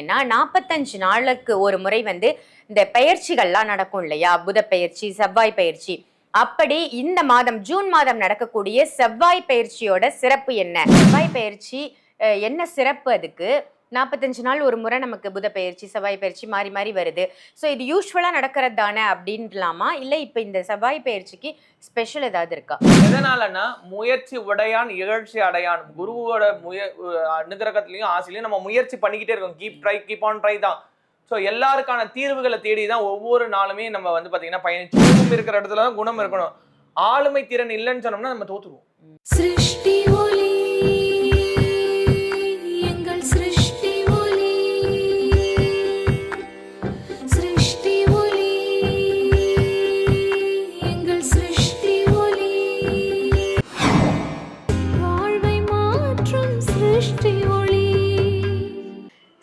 ஏன்னா 45 நாளுக்கு ஒரு முறை இந்த பெயர்ச்சிகள்லாம் நடக்கும் இல்லையா? புத பெயர்ச்சி, செவ்வாய் பெயர்ச்சி. அப்படி இந்த மாதம் ஜூன் மாதம் நடக்கக்கூடிய செவ்வாய் பெயர்ச்சியோட சிறப்பு என்ன? செவ்வாய் பெயர்ச்சி என்ன சிறப்பு அதுக்கு? 45 நாள் ஒரு முறை நமக்கு புத பெயர்ச்சி, செவ்வாய் பெயர்ச்சி மாறி மாறி வருது. ஸோ இது யூசுவலா நடக்கிறது தானே அப்படின்லாமா? இல்ல இப்ப இந்த செவ்வாய் பெயர்ச்சிக்கு ஸ்பெஷல் ஏதாவது இருக்கா? எதனாலன்னா முயற்சி உடையான் இகழ்ச்சி அடையான். குருவோட அனுகிரகத்திலையும் ஆசையிலையும் நம்ம முயற்சி பண்ணிக்கிட்டே இருக்கோம். கீப் ஆன் ட்ரை தான். ஸோ எல்லாருக்கான தீர்வுகளை தேடி தான் ஒவ்வொரு நாளுமே நம்ம பாத்தீங்கன்னா பயணிச்சு இருக்கிற இடத்துல தான் குணம் இருக்கணும். ஆளுமை திறன் இல்லைன்னு சொன்னோம்னா நம்ம தோத்துருவோம். சிருஷ்டி ஒளி எங்கள் சிருஷ்டி ஒளி சிருஷ்டி ஒளி எங்கள் சிருஷ்டி ஒளி வாழ்வை மாற்றும் சிருஷ்டி ஒளி.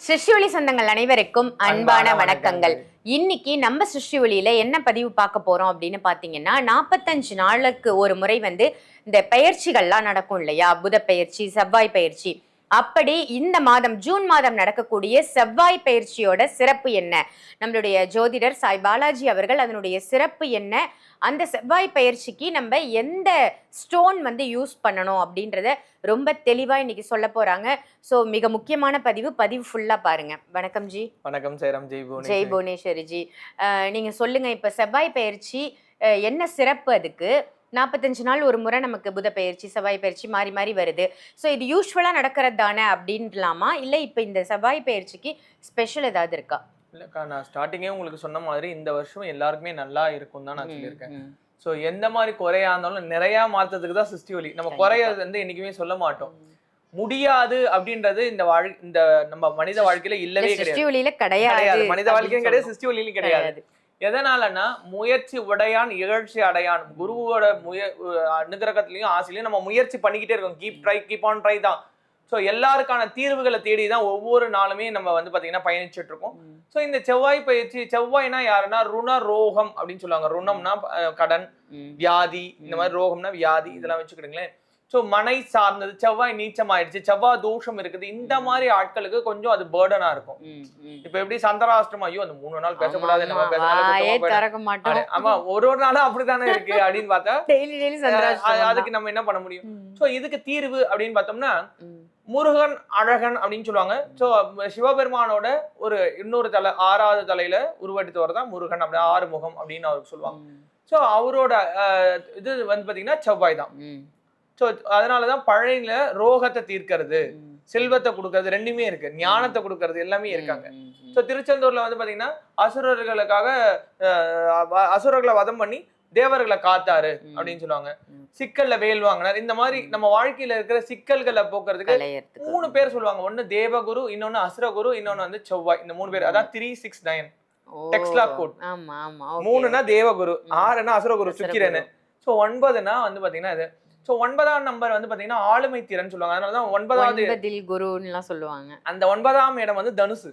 சிருஷ்டி ஒளி சொந்தங்கள் அனைவருக்கும் அன்பான வணக்கங்கள். இன்னைக்கு நம்ம சிருஷ்டி ஒளியில என்ன பதிவு பார்க்க போறோம் அப்படின்னு பாத்தீங்கன்னா 45 நாளுக்கு ஒரு முறை இந்த பெயர்ச்சிகள்லாம் நடக்கும் இல்லையா? புத பெயர்ச்சி, செவ்வாய் பெயர்ச்சி. அப்படி இந்த மாதம் ஜூன் மாதம் நடக்கக்கூடிய செவ்வாய் பெயர்ச்சியோட சிறப்பு என்ன? நம்மளுடைய ஜோதிடர் சாய் பாலாஜி அவர்கள் அதனுடைய சிறப்பு என்ன, அந்த செவ்வாய் பயிற்சிக்கு நம்ம எந்த ஸ்டோன் யூஸ் பண்ணணும் அப்படின்றத ரொம்ப தெளிவா இன்னைக்கு சொல்ல போறாங்க. ஸோ மிக முக்கியமான பதிவு ஃபுல்லா பாருங்க. வணக்கம் ஜி. வணக்கம் சேரம். ஜெய் புவனேஸ்வரி ஜி. நீங்க சொல்லுங்க, இப்ப செவ்வாய் பயிற்சி என்ன சிறப்பு அதுக்கு? 45 நாள் ஒரு முறை நமக்கு புத பெயர்ச்சி, செவ்வாய் பயிற்சி மாறி மாறி வருது. ஸோ இது யூஸ்வலா நடக்கிறது தானே அப்படின்லாமா? இல்ல இப்ப இந்த செவ்வாய் பயிற்சிக்கு ஸ்பெஷல் ஏதாவது இருக்கா? இல்லக்கா, நான் ஸ்டார்டிங்கே உங்களுக்கு சொன்ன மாதிரி இந்த வருஷம் எல்லாருக்குமே நல்லா இருக்கும் தான் நான் சொல்லியிருக்கேன். ஸோ எந்த மாதிரி குறையா இருந்தாலும் நிறைய மாற்றத்துக்கு தான் சிருஷ்டி ஒளி. நம்ம குறைய என்னைக்குமே சொல்ல மாட்டோம். முடியாது அப்படின்றது இந்த நம்ம மனித வாழ்க்கையில இல்லவே கிடையாது. மனித வாழ்க்கையும் கிடையாது, சிருஷ்டி ஒளியிலும் கிடையாது. எதனாலன்னா முயற்சி உடையான் இகழ்ச்சி அடையான். குருவோட அனுகிரகத்திலையும் ஆசையிலையும் நம்ம முயற்சி பண்ணிக்கிட்டே இருக்கோம். கீப் ஆன் ட்ரை தான். ஸோ எல்லாருக்கான தீர்வுகளை தேடி தான் ஒவ்வொரு நாளுமே நம்ம பாத்தீங்கன்னா பயணிச்சுட்டு இருக்கோம். ஸோ இந்த செவ்வாய் பயிற்சி, செவ்வாய்னா யாருன்னா ருண ரோகம் அப்படின்னு சொல்லுவாங்க. ருணம்னா கடன், வியாதி, இந்த மாதிரி ரோகம்னா வியாதி, இதெல்லாம் வச்சுக்கிடுங்களேன். ஸோ மனை சார்ந்தது. செவ்வாய் நீச்சம் ஆயிடுச்சு, செவ்வாய் தோஷம் இருக்குது, இந்த மாதிரி ஆட்களுக்கு கொஞ்சம் அது பேர்டனா இருக்கும். இப்ப எப்படி சந்திராஷ்டமம், ஐயோ அந்த 3 நாள் பேசக்கூடாது, நம்ம ஆமா ஒரு நாளும் அப்படித்தானே இருக்கு அப்படின்னு பார்த்தா அதுக்கு நம்ம என்ன பண்ண முடியும்? ஸோ இதுக்கு தீர்வு அப்படின்னு பார்த்தோம்னா முருகன் அழகன் அப்படின்னு சொல்லுவாங்க. ஸோ சிவபெருமானோட ஒரு இன்னொரு தலை, 6வது தலையில உருவெடுத்து வரதான் முருகன். அப்படி 6 முகம் அப்படின்னு அவருக்கு சொல்லுவாங்க. ஸோ அவரோட இது பாத்தீங்கன்னா செவ்வாய் தான். ஸோ அதனாலதான் பழனியில ரோகத்தை தீர்க்கிறது, செல்வத்தை கொடுக்கறது, ரெண்டுமே இருக்கு. ஞானத்தை கொடுக்கறது எல்லாமே இருக்காங்க. ஸோ திருச்செந்தூர்ல பாத்தீங்கன்னா அசுரர்களை வதம் பண்ணி தேவர்களை காத்தாரு அப்படின்னு சொல்லுவாங்க. சிக்கல்ல வேல் வாங்கினார். இந்த மாதிரி நம்ம வாழ்க்கையில இருக்கிற சிக்கல்களை போக்குறதுக்கு 3 பேர் சொல்லுவாங்க. ஒண்ணு தேவகுரு, இன்னொன்னு அசுரகுரு, இன்னொன்னு செவ்வாய். இந்த 3 பேர், அதான் 369 டெக்ஸ்லா கோட். 3னா தேவகுரு, 6னா அசுரகுரு சுக்கிரன், ஸோ 9னா பாத்தீங்கன்னா இது. ஸோ 9ஆம் நம்பர் பாத்தீங்கன்னா ஆளுமை திறன் சொல்லுவாங்க. அதனாலதான் 9வது குருன்னு சொல்லுவாங்க. அந்த 9ஆம் இடம் தனுசு.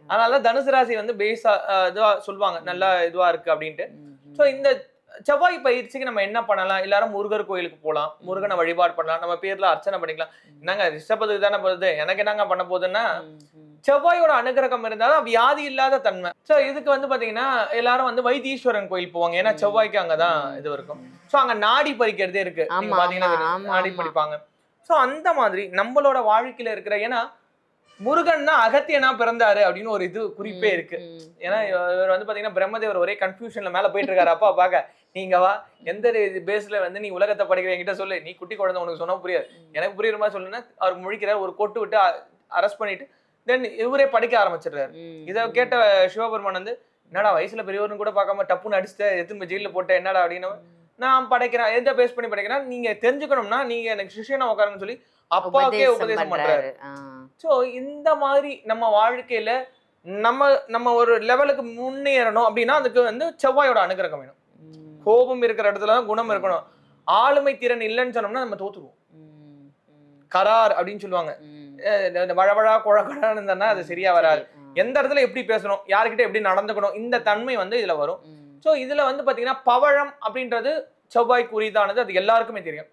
அதனாலதான் தனுசு ராசி பேஸா இதுவா சொல்லுவாங்க, நல்லா இதுவா இருக்கு அப்படின்ட்டு. ஸோ இந்த செவ்வாய் பயிற்சிக்கு நம்ம என்ன பண்ணலாம்? எல்லாரும் முருகர் கோயிலுக்கு போகலாம், முருகனை வழிபாடு பண்ணலாம், நம்ம பேர்ல அர்ச்சனை பண்ணிக்கலாம். என்னங்க ரிஷபத்துக்கு தானே போகுது, எனக்கு என்னங்க பண்ண போகுதுன்னா செவ்வாயோட அனுகிரகம் இருந்தாலும் வியாதி இல்லாத தன்மை. ஸோ இதுக்கு பாத்தீங்கன்னா எல்லாரும் வைத்தீஸ்வரன் கோயில் போவாங்க. ஏன்னா செவ்வாய்க்கு அங்கதான் இது இருக்கும். ஸோ அங்க நாடி பறிக்கிறதே இருக்கு. நீங்க பாத்தீங்கன்னா நாடி பறிப்பாங்க. ஸோ அந்த மாதிரி நம்மளோட வாழ்க்கையில இருக்கிற, ஏன்னா முருகன் தான் அகத்தியனா பிறந்தாரு அப்படின்னு ஒரு இது குறிப்பே இருக்கு. ஏன்னா இவர் பாத்தீங்கன்னா பிரம்மதேவர் ஒரே கன்ஃபியூஷன்ல மேல போயிட்டு இருக்காரு. அப்பா பாக்க நீங்க வா, எந்த பேஸ்ல நீ உலகத்தை படிக்கிற என்கிட்ட சொல்லு, நீ குட்டி குழந்தை உனக்கு சொன்னா புரியாது, எனக்கு புரியுற மாதிரி சொல்லுன்னா அவர் முழிக்கிறார். ஒரு கொட்டு விட்டு அரெஸ்ட் பண்ணிட்டு தென் இவரே படிக்க ஆரம்பிச்சிடுறாரு. இதை கேட்ட சிவபெருமான் என்னடா வயசுல பெரியவர்னு கூட பார்க்காம டப்புன்னு அடிச்சுட்ட, எத்தனை ஜெயில போட்ட, என்னடா அப்படின்னு. நான் படைக்கிறேன், எந்த பேஸ் பண்ணி படைக்கிறேன், நீங்க தெரிஞ்சுக்கணும்னா நீங்க எனக்கு சிஷியனா உட்காருன்னு சொல்லி அப்பாவுக்கே உபதேசம் பண்றாரு. சோ இந்த மாதிரி நம்ம வாழ்க்கையில நம்ம ஒரு லெவலுக்கு முன்னேறணும் அப்படின்னா அதுக்கு செவ்வாயோட அனுகிரகம் வேணும். கோபம் இருக்கிற இடத்துலதான் குணம் இருக்கணும். ஆளுமை திறன் இல்லைன்னு சொன்னோம்னா நம்ம தோத்துருவோம். கரார் அப்படின்னு சொல்லுவாங்க. வழவழா குழக்கடான்னு இருந்தா அது சரியா வராது. எந்த இடத்துல எப்படி பேசணும், யாருக்கிட்ட எப்படி நடந்துக்கணும், இந்த தன்மை இதுல வரும். சோ இதுல பாத்தீங்கன்னா பவழம் அப்படின்றது செவ்வாய்க்கு உரிதானது, அது எல்லாருக்குமே தெரியும்.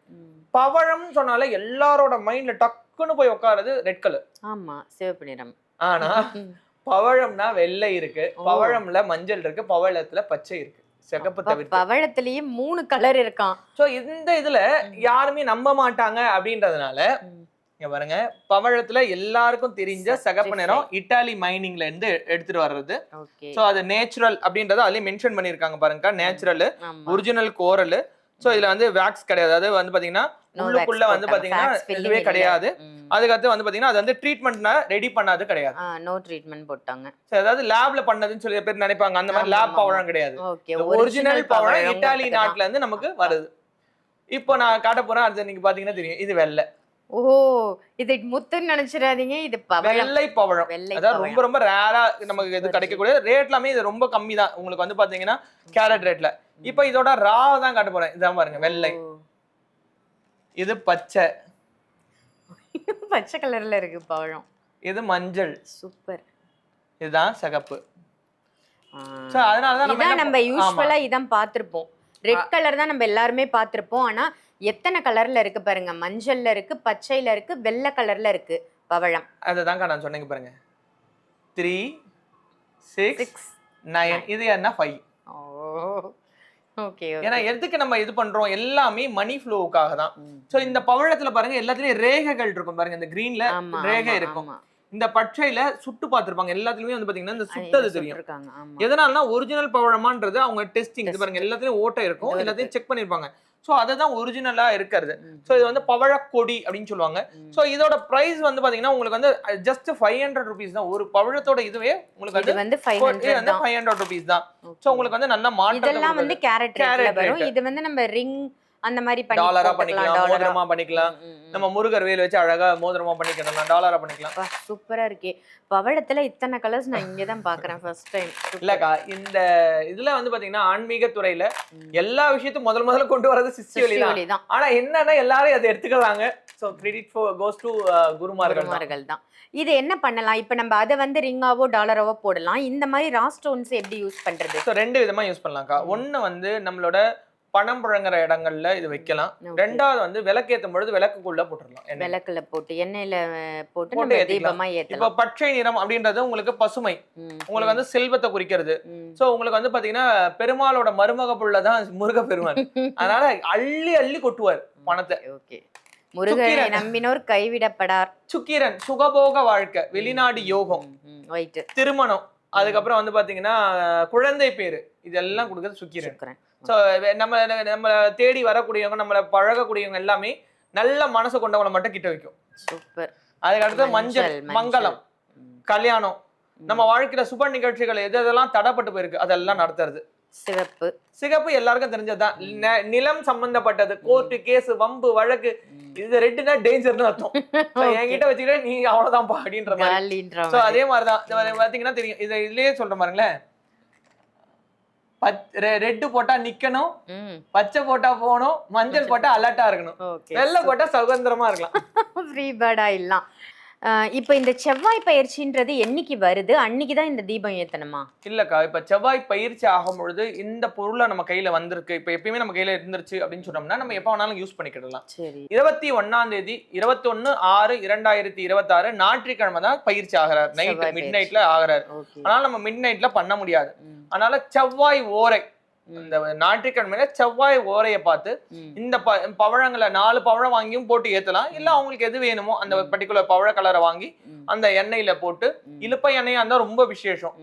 பவழம் சொன்னாலே எல்லாரோட மைண்ட்ல டக்குன்னு போய் உட்காருது ரெட் கலர். ஆமா, சிவப்பு நிறம். ஆனா பவழம்னா வெள்ளை இருக்கு, பவழம்ல மஞ்சள் இருக்கு, பவழத்துல பச்சை இருக்கு, சிகப்பு தவிர்த்து. பவழத்திலேயே 3 கலர் இருக்கான். சோ இந்த இதுல யாருமே நம்ப மாட்டாங்க அப்படின்றதுனால இங்க பாருங்க, பவழத்துல எல்லாருக்கும் தெரிஞ்ச சிகப்பு நிறம் இட்டாலி மைனிங்ல இருந்து எடுத்துட்டு வர்றது. சோ அது நேச்சுரல் அப்படின்றத அதுலயே மென்ஷன் பண்ணிருக்காங்க பாருங்க, நேச்சுரல், ஒரிஜினல் கோரல். சோ இதுல வந்து வேக்ஸ் கிடையாது, அது வந்து பாத்தீங்கன்னா உள்ளுக்குள்ள வந்து பாத்தீங்கன்னா இதுவே கிடையாது. அதுக்கடுத்து வந்து பாத்தீங்கன்னா அது வந்து ட்ரீட்மெண்ட்னா ரெடி பண்ணாது கிடையாது, நோ ட்ரீட்மெண்ட் போட்டாங்க. சோ அதாவது லேப்ல பண்ணதுன்னு சொல்லி பேர் நினைப்பாங்க, அந்த மாதிரி லேப் பவழம் கிடையாது. ஒரிஜினல் பவழம் இட்டாலி நாட்டுல இருந்து நமக்கு வருது. இப்போ நான் காட்ட போறேன், அது நீங்க பாத்தீங்கன்னா தெரியும், இது வெள்ளை. ஓ, இது முத்துன்னு நினைச்சிடாதீங்க, இது வெள்ளை பவழம். அதாவது ரொம்ப ரொம்ப ரேரா நமக்கு இது கிடைக்கக்கூடிய ரேட் எல்லாமே இது ரொம்ப கம்மி தான் உங்களுக்கு வந்து பாத்தீங்கன்னா கேரட் ரேட்ல. இப்போ இதோட ரா தான் காட்ட போறேன், இதான் பாருங்க வெள்ளை, இது பச்சை, பச்சை கலர்ல இருக்கு பழம், இது மஞ்சள், சூப்பர், இதுதான் சிகப்பு. சோ அதனால தான் நம்ம யூசுவலா இதான் பார்த்திருப்போம். ரெட் கலர் தான் நம்ம எல்லாருமே பார்த்திருப்போம். ஆனா எத்தனை கலர்ல இருக்கு பாருங்க, மஞ்சள்ல இருக்கு, பச்சையில இருக்கு, வெள்ளை கலர்ல இருக்கு பவழம். அதுதாங்க நான் சொன்னேங்க பாருங்க, 3 6 9, இது என்ன 5. ஓகே, ஏன்னா எதுக்கு நம்ம இது பண்றோம், எல்லாமே மணி ஃப்ளோவுக்காக தான். சோ இந்த பவழத்துல பாருங்க எல்லாத்துலயும் ரேகைகள் இருக்கும் பாருங்க, இந்த கிரீன்ல ரேகை இருக்கும், இந்த பச்சையில சுட்டு பார்த்திருப்பாங்க, எல்லாத்துலயுமே வந்து பாத்தீங்கன்னா இந்த சுட்டது தெரியும். எதனாலனா ஒரிஜினல் பவழமான்றது அவங்க டெஸ்டிங், இது பாருங்க எல்லாத்துலயும் ஓட்டை இருக்கும், எல்லாத்தையும் செக் பண்ணிருப்பாங்க. சோ அதுதான் ஒரிஜினலா இருக்கிறது. சோ இது வந்து பவழக்கொடி அப்படின்னு சொல்லுவாங்க. சோ இதோட பிரைஸ் வந்து பாத்தீங்கன்னா உங்களுக்கு வந்து ஜஸ்ட் 500 rupees தான். ஒரு பவழத்தோட இதுவே உங்களுக்கு வந்து 500 rupees தான். சோ உங்களுக்கு வந்து நல்ல மாற்றம். இதெல்லாம் வந்து கேரட் ரேட்ல வரும். இது வந்து நம்ம ரிங் அந்த மாதிரி பண்ணி டாலரா பண்ணிக்கலாம், மோதிரமா பண்ணிக்கலாம், நம்ம முருகர் வேல் வச்சு அழகா மோதிரமா பண்ணிக்கலாம், டாலரா பண்ணிக்கலாம். சூப்பரா இருக்கே. பவழத்துல இத்தனை கலர்ஸ் நான் இங்க தான் பாக்குறேன் ஃபர்ஸ்ட் டைம். இல்லக்கா, இந்த இதுல வந்து பாத்தீங்கன்னா ஆன்மீக துறையில எல்லா விஷயத்தையும் முதல்ல கொண்டு வரது சிஷ்டி வழி தான். ஆனா என்னன்னா எல்லாரும் அதை எடுத்துக்கிறாங்க. சோ கிரெடிட் கோஸ் டு குருமார்கள் தான். இது என்ன பண்ணலாம், இப்ப நம்ம அதை வந்து ரிங்காவோ டாலராவோ போடலாம். இந்த மாதிரி ரா ஸ்டோன்ஸ் எப்படி யூஸ் பண்றது? சோ 2 விதமா யூஸ் பண்ணலாம்க்கா. ஒன்னு வந்து நம்மளோட பணம் புழங்குற இடங்கள்ல இது வைக்கலாம். ரெண்டாவது வந்து விளக்கேற்றும் பொழுது விளக்குக்குள்ள போட்டுடலாம், விளக்குல போட்டு எண்ணெயில போட்டு நம்ம தீபமா ஏத்தலாம். இப்போ பச்சை நிறம் அப்படின்றது உங்களுக்கு பசுமை, உங்களுக்கு வந்து செல்வத்தை குறிக்கிறது. சோ உங்களுக்கு வந்து பாத்தீங்கன்னா பெருமாளோட மருமக புள்ளதான் முருக பெருமாள், அதனால அள்ளி அள்ளி கொட்டுவார் பணத்தை. முருகனை நம்பினோர் கைவிடப்படார். சுக்கிரன் சுகபோக வாழ்க்கை, வெளிநாடு யோகம், திருமணம், அதுக்கப்புறம் வந்து பாத்தீங்கன்னா குழந்தை பேரு, இதெல்லாம் கொடுக்கறது சுக்கிரன். சோ நம்ம தேடி வரக்கூடியவங்க, நம்மள பழகக்கூடியவங்க எல்லாமே நல்ல மனசு கொண்டவங்களை மட்டும் கிட்ட வைக்கும். சூப்பர். அதுக்கு அடுத்து மஞ்சள், மங்களம், கல்யாணம், நம்ம வாழ்க்கையில சுப நிகழ்ச்சிகள் எதெல்லாம் தடைப்பட்டு போயிருக்கு அதெல்லாம் நடத்துறது. சிகப்பு எல்லாருக்கும் தெரிஞ்சதுதான், நிலம் சம்பந்தப்பட்டது, கோர்ட்டு கேஸ் வம்பு வழக்கு, இது ரெட்டுனா டேஞ்சர்னு அர்த்தம். என்கிட்ட வச்சுக்கிட்ட நீ அவ்வளவுதான்ப்பா அப்படின்ற மாதிரி. சோ அதே மாதிரிதான் பாத்தீங்கன்னா தெரியும், இதுலயே சொல்ற பாருங்களேன், ரெட்டு போட்டா நிக்கணும், பச்சை போட்டா போகணும், மஞ்சள் போட்டா அலர்ட்டா இருக்கணும், வெள்ளை போட்டா சுதந்திரமா இருக்கலாம், ஃப்ரீ பேர்டா இல்லலாம். இப்ப இந்த செவ்வாய் பயிற்சின்றது என்னைக்கு வருது, அன்னைக்குதான் இந்த தீபம் ஏத்தணுமா? இல்லக்கா, இப்ப செவ்வாய் பயிற்சி ஆகும் பொழுது இந்த பொருளை நம்ம கையில வந்திருக்கு, இப்ப எப்பயுமே நம்ம கையில இருந்துருச்சு அப்படின்னு சொன்னோம்னா நம்ம எப்ப வேணாலும் யூஸ் பண்ணிக்கிடலாம். 21ஆம் தேதி 21/6/2026 ஞாயிற்றுக்கிழமை தான் பயிற்சி ஆகிறார், நைட் மிட் நைட்ல ஆகிறார். அதனால நம்ம மிட் நைட்ல பண்ண முடியாது. அதனால செவ்வாய் ஓரை, இந்த ஞாயிற்றுக்கிழமையில செவ்வாய் ஓரையை பார்த்து இந்த பவழங்களை 4 பவழம் வாங்கியும் போட்டு ஏத்தலாம். இல்ல அவங்களுக்கு எது வேணுமோ அந்த பர்டிகுலர் பவழ கலரை வாங்கி அந்த எண்ணெயில போட்டு, இலுப்பை எண்ணெயா இருந்தா ரொம்ப விசேஷம்,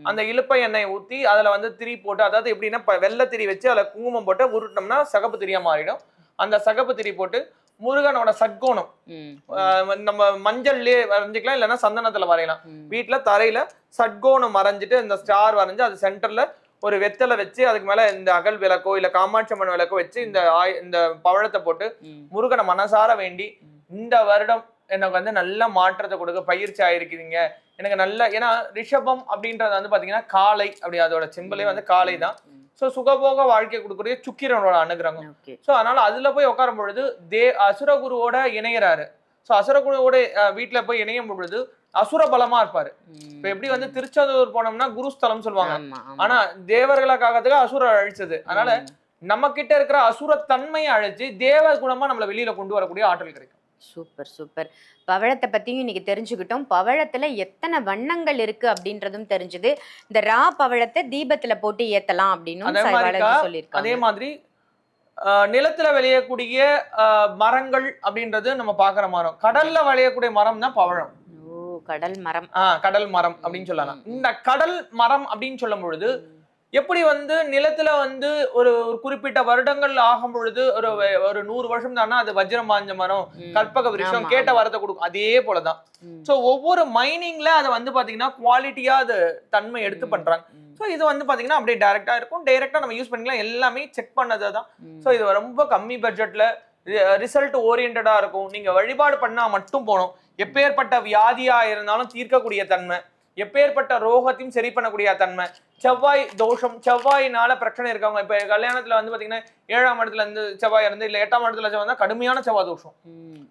அந்த இலுப்பை எண்ணெயை ஊத்தி அதுல வந்து திரி போட்டு, அதாவது எப்படின்னா வெள்ளை திரி வச்சு அதுல குங்குமம் போட்டு உருட்டோம்னா சகப்பு திரியா மாறிடும். அந்த சகப்பு திரி போட்டு முருகனோட சட்கோணம் நம்ம மஞ்சள்லயே வரைஞ்சிக்கலாம், இல்லைன்னா சந்தனத்துல வரையலாம். வீட்டுல தரையில சட்கோணம் வரைஞ்சிட்டு இந்த ஸ்டார் வரைஞ்சு அது சென்டர்ல ஒரு வெத்தலை வச்சு அதுக்கு மேல இந்த அகல் விளக்கோ இல்ல காமாட்சி அம்மன் விளக்கோ வச்சு இந்த பவழத்தை போட்டு முருகனை மனசார வேண்டி, இந்த வருடம் எனக்கு வந்து நல்ல மாற்றத்தை கொடுக்க பயிற்சி ஆயிருக்கிறீங்க எனக்கு நல்ல, ஏன்னா ரிஷபம் அப்படின்றது வந்து பாத்தீங்கன்னா காளை, அப்படி அதோட சிம்பலே வந்து காளை தான். சோ சுகபோக வாழ்க்கை கொடுக்கக்கூடிய சுக்கிரனோட அனுகிரகம். சோ அதனால அதுல போய் உட்காரும் பொழுது அசுரகுருவோட இணையறாரு. சோ அசுரகுருவோட வீட்டுல போய் இணையும் பொழுது அசுர பலமா இருப்பாரு. இப்ப எப்படி வந்து திருச்செந்தூர் போனோம்னா குருஸ்தலம் சொல்லுவாங்க, ஆனா தேவர்களுக்காகத்துக்கு அசுர அழிச்சது. அதனால நம்ம கிட்ட இருக்கிற அசுர தன்மையை அழிச்சு தேவ குணமா நம்மள வெளியில கொண்டு வரக்கூடிய ஆற்றல் கிடைக்கும். Super super. பவழத்தை பத்தியும் இன்னைக்கு தெரிஞ்சுக்கிட்டோம். பவழத்துல எத்தனை வண்ணங்கள் இருக்கு அப்படின்றதும் தெரிஞ்சுது. இந்த ரா பவழத்தை தீபத்துல போட்டு ஏத்தலாம் அப்படின்னு அதே மாதிரிக்கா, அதே சொல்லியிருக்காங்க. மாதிரி நிலத்துல விளையக்கூடிய மரங்கள் அப்படின்றது நம்ம பாக்குற மரம். கடல்ல விளையக்கூடிய மரம் தான் பவழம். ஓ, கடல் மரம். கடல் மரம் அப்படின்னு சொல்லலாம். இந்த கடல் மரம் அப்படின்னு சொல்லும் பொழுது எப்படி வந்து நிலத்துல வந்து ஒரு குறிப்பிட்ட வருடங்கள் ஆகும் பொழுது ஒரு 100 வருஷம் தானா அது வஜ்ரமாஞ்ச மரம், கற்பக விருஷம் கேட்ட வரத்தை கொடுக்கும். அதே போலதான். சோ ஒவ்வொரு மைனிங்ல அதை வந்து பாத்தீங்கன்னா குவாலிட்டியா அது தன்மை எடுத்து பண்றாங்க. ஸோ இது வந்து பாத்தீங்கன்னா அப்படியே டைரக்டா இருக்கும். டைரக்டா நம்ம யூஸ் பண்ணிக்கலாம். எல்லாமே செக் பண்ணது தான். ஸோ இது ரொம்ப கம்மி பட்ஜெட்ல ரிசல்ட் ஓரியன்டா இருக்கும். நீங்க வழிபாடு பண்ணா மட்டும் போனோம். எப்பேற்பட்ட வியாதியா இருந்தாலும் தீர்க்கக்கூடிய தன்மை, எப்பேற்பட்ட ரோகத்தையும் சரி பண்ணக்கூடிய தன்மை. செவ்வாய் தோஷம், செவ்வாயினால பிரச்சனை இருக்காங்க. இப்ப கல்யாணத்துல வந்து பாத்தீங்கன்னா 7ஆம் இடத்துல இருந்து செவ்வாய் இருந்து இல்ல 8ஆம் இடத்துல செவ்வாய் கடுமையான செவ்வாய் தோஷம்.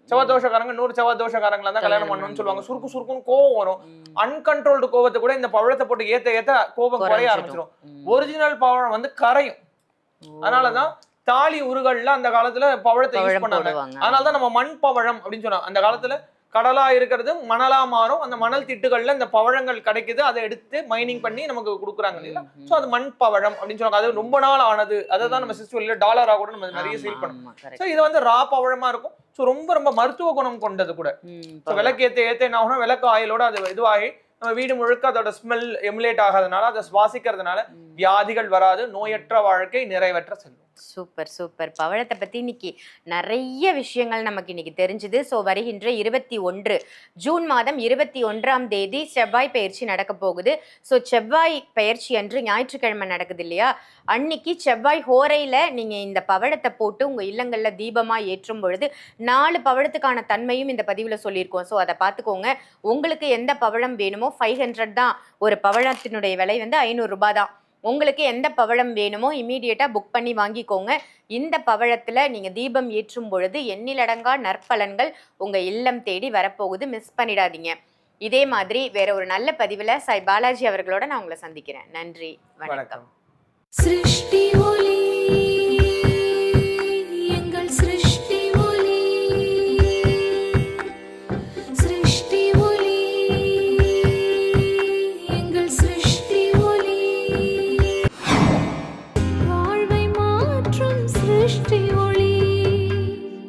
செவ்வாய் தோஷக்காரங்க 100 செவ்வாய் தோஷக்காரங்களா தான் கல்யாணம் பண்ணணும்னு சொல்லுவாங்க. சுருக்கு சுருக்குன்னு கோவம் வரும். அன்கண்ட்ரோல்டு கோவத்தை கூட இந்த பவழத்தை போட்டு ஏத்த கோபம் குறைய ஆரம்பிச்சிடும். ஒரிஜினல் பவழம் வந்து கரையும். அதனாலதான் தாலி உருகல்ல அந்த காலத்துல பவழத்தை யூஸ் பண்ணாங்க. அதனாலதான் நம்ம மண் பவழம் அப்படின்னு சொன்னாங்க. அந்த காலத்துல கடலா இருக்கிறது மணலா மாறும். அந்த மணல் திட்டுகள்ல இந்த பவழங்கள் கிடைக்குது. அதை எடுத்து மைனிங் பண்ணி நமக்கு கொடுக்குறாங்க இல்லையா? சோ அது மண் பவழம் அப்படின்னு சொல்லுவாங்க. அது ரொம்ப நாள் ஆனது. அதை தான் நம்ம சிஸ்டர்ல டாலரா கூட நம்ம நிறைய சேல் பண்ணுவோம். சோ இது வந்து ரா பவழமா இருக்கும். சோ ரொம்ப ரொம்ப மருத்துவ குணம் கொண்டது கூட. விளக்கு ஏத்த என்ன ஆகும்னா விளக்கு ஆயிலோட அது இதுவாகி நம்ம வீடு முழுக்க அதோட ஸ்மெல் எமுலேட் ஆகாதனால அதை சுவாசிக்கிறதுனால வியாதிகள் வராது. நோயற்ற வாழ்க்கை நிறைவற்ற செல்வம். Super super. பவழத்தை பத்தி இன்னைக்கு நிறைய விஷயங்கள் நமக்கு இன்னைக்கு தெரிஞ்சுது. ஸோ வருகின்ற 21 ஜூன் மாதம் 21ஆம் தேதி செவ்வாய் பயிற்சி நடக்க போகுது. ஸோ செவ்வாய் பயிற்சி அன்று ஞாயிற்றுக்கிழமை நடக்குது இல்லையா? அன்னைக்கு செவ்வாய் ஹோரையில நீங்க இந்த பவழத்தை போட்டு உங்க இல்லங்கள்ல தீபமா ஏற்றும் பொழுது 4 பவழத்துக்கான தன்மையும் இந்த பதிவுல சொல்லியிருக்கோம். ஸோ அதை பார்த்துக்கோங்க. உங்களுக்கு எந்த பவழம் வேணுமோ 500 தான். ஒரு பவழத்தினுடைய விலை வந்து 500 ரூபாய் தான். உங்களுக்கு எந்த பவழம் வேணுமோ இமீடியட்டா புக் பண்ணி வாங்கிக்கோங்க. இந்த பவழத்துல நீங்க தீபம் ஏற்றும் பொழுது எண்ணிலடங்கா நற்பலன்கள் உங்க இல்லம் தேடி வரப்போகுது. மிஸ் பண்ணிடாதீங்க. இதே மாதிரி வேற ஒரு நல்ல பதிவுல சாய் பாலாஜி அவர்களோட நான் உங்களை சந்திக்கிறேன். நன்றி, வணக்கம். सृष्टि